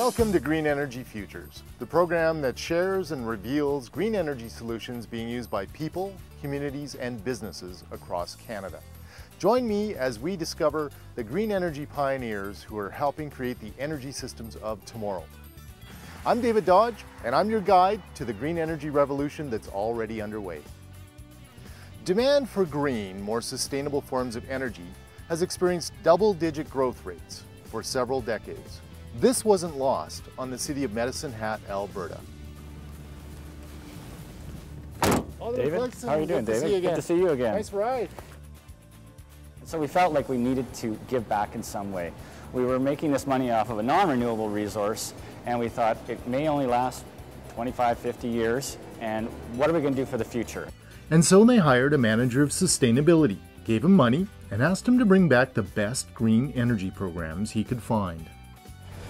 Welcome to Green Energy Futures, the program that shares and reveals green energy solutions being used by people, communities, and businesses across Canada. Join me as we discover the green energy pioneers who are helping create the energy systems of tomorrow. I'm David Dodge, and I'm your guide to the green energy revolution that's already underway. Demand for green, more sustainable forms of energy has experienced double-digit growth rates for several decades. This wasn't lost on the city of Medicine Hat, Alberta. David, how are you doing, David? Good to see you again. Nice ride. So we felt like we needed to give back in some way. We were making this money off of a non-renewable resource, and we thought it may only last 25, 50 years, and what are we going to do for the future? And so they hired a manager of sustainability, gave him money, and asked him to bring back the best green energy programs he could find.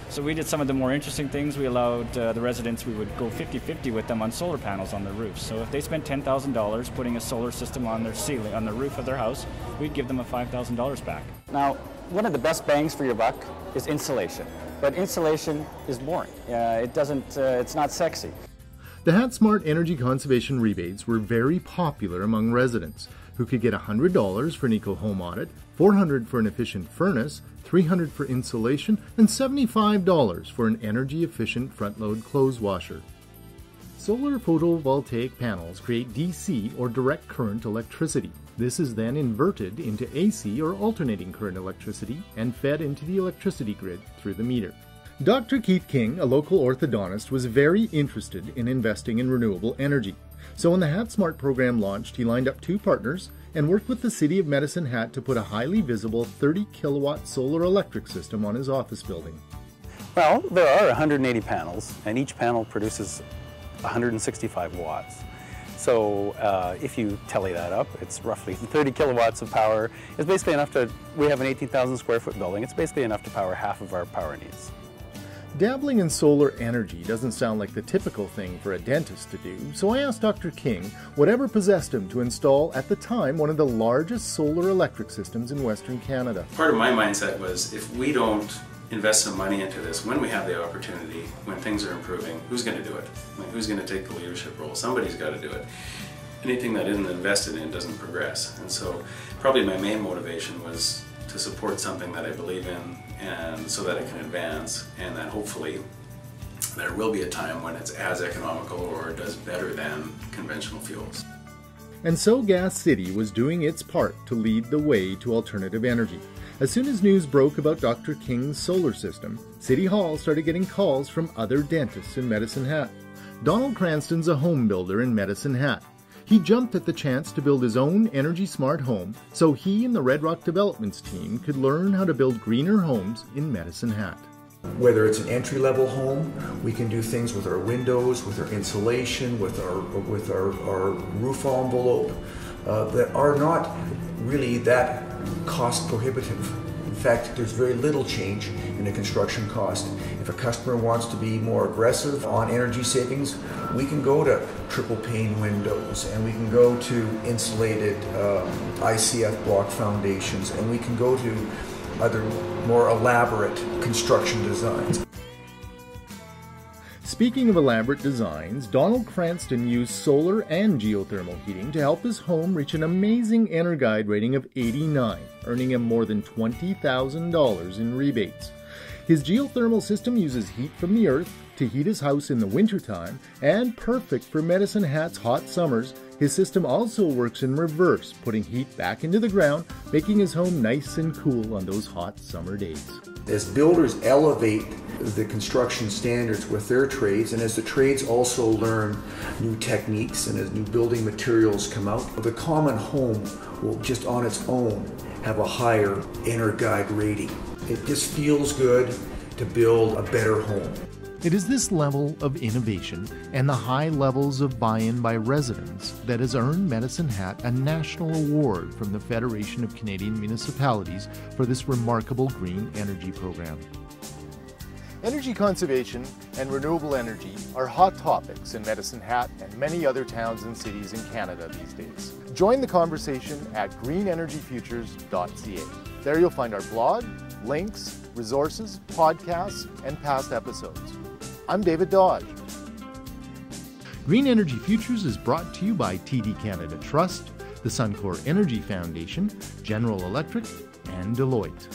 So we did some of the more interesting things. We allowed the residents, we would go 50-50 with them on solar panels on their roofs. So if they spent $10,000 putting a solar system on their ceiling, on the roof of their house, we'd give them a $5,000 back. Now, one of the best bangs for your buck is insulation. But insulation is boring. It's not sexy. The HatSmart energy conservation rebates were very popular among residents, who could get $100 for an eco-home audit, $400 for an efficient furnace, $300 for insulation, and $75 for an energy-efficient front-load clothes washer. Solar photovoltaic panels create DC or direct current electricity. This is then inverted into AC or alternating current electricity and fed into the electricity grid through the meter. Dr. Keith King, a local orthodontist, was very interested in investing in renewable energy. So when the HatSmart program launched, he lined up two partners and worked with the City of Medicine Hat to put a highly visible 30-kilowatt solar electric system on his office building. Well, there are 180 panels, and each panel produces 165 watts. So if you tally that up, it's roughly 30 kilowatts of power. It's basically enough to, we have an 18,000 square foot building, it's basically enough to power half of our power needs. Dabbling in solar energy doesn't sound like the typical thing for a dentist to do, so I asked Dr. King whatever possessed him to install, at the time, one of the largest solar electric systems in Western Canada. Part of my mindset was, if we don't invest some money into this when we have the opportunity, when things are improving, who's going to do it? Like, who's going to take the leadership role? Somebody's got to do it. Anything that isn't invested in doesn't progress. And so probably my main motivation was to support something that I believe in, and so that it can advance, and that hopefully there will be a time when it's as economical or does better than conventional fuels. And so Gas City was doing its part to lead the way to alternative energy. As soon as news broke about Dr. King's solar system, City Hall started getting calls from other dentists in Medicine Hat. Donald Cranston's a home builder in Medicine Hat. He jumped at the chance to build his own energy-smart home so he and the Red Rock Developments team could learn how to build greener homes in Medicine Hat. Whether it's an entry-level home, we can do things with our windows, with our insulation, with our roof envelope that are not really that cost prohibitive. In fact, there's very little change in the construction cost. If a customer wants to be more aggressive on energy savings, we can go to triple pane windows, and we can go to insulated ICF block foundations, and we can go to other more elaborate construction designs. Speaking of elaborate designs, Donald Cranston used solar and geothermal heating to help his home reach an amazing EnerGuide rating of 89, earning him more than $20,000 in rebates. His geothermal system uses heat from the earth to heat his house in the wintertime, and perfect for Medicine Hat's hot summers, his system also works in reverse, putting heat back into the ground, making his home nice and cool on those hot summer days. As builders elevate the construction standards with their trades, and as the trades also learn new techniques and as new building materials come out, the common home will just on its own have a higher EnerGuide rating. It just feels good to build a better home. It is this level of innovation and the high levels of buy-in by residents that has earned Medicine Hat a national award from the Federation of Canadian Municipalities for this remarkable green energy program. Energy conservation and renewable energy are hot topics in Medicine Hat and many other towns and cities in Canada these days. Join the conversation at greenenergyfutures.ca. There you'll find our blog, links, resources, podcasts, and past episodes. I'm David Dodge. Green Energy Futures is brought to you by TD Canada Trust, the Suncor Energy Foundation, General Electric, and Deloitte.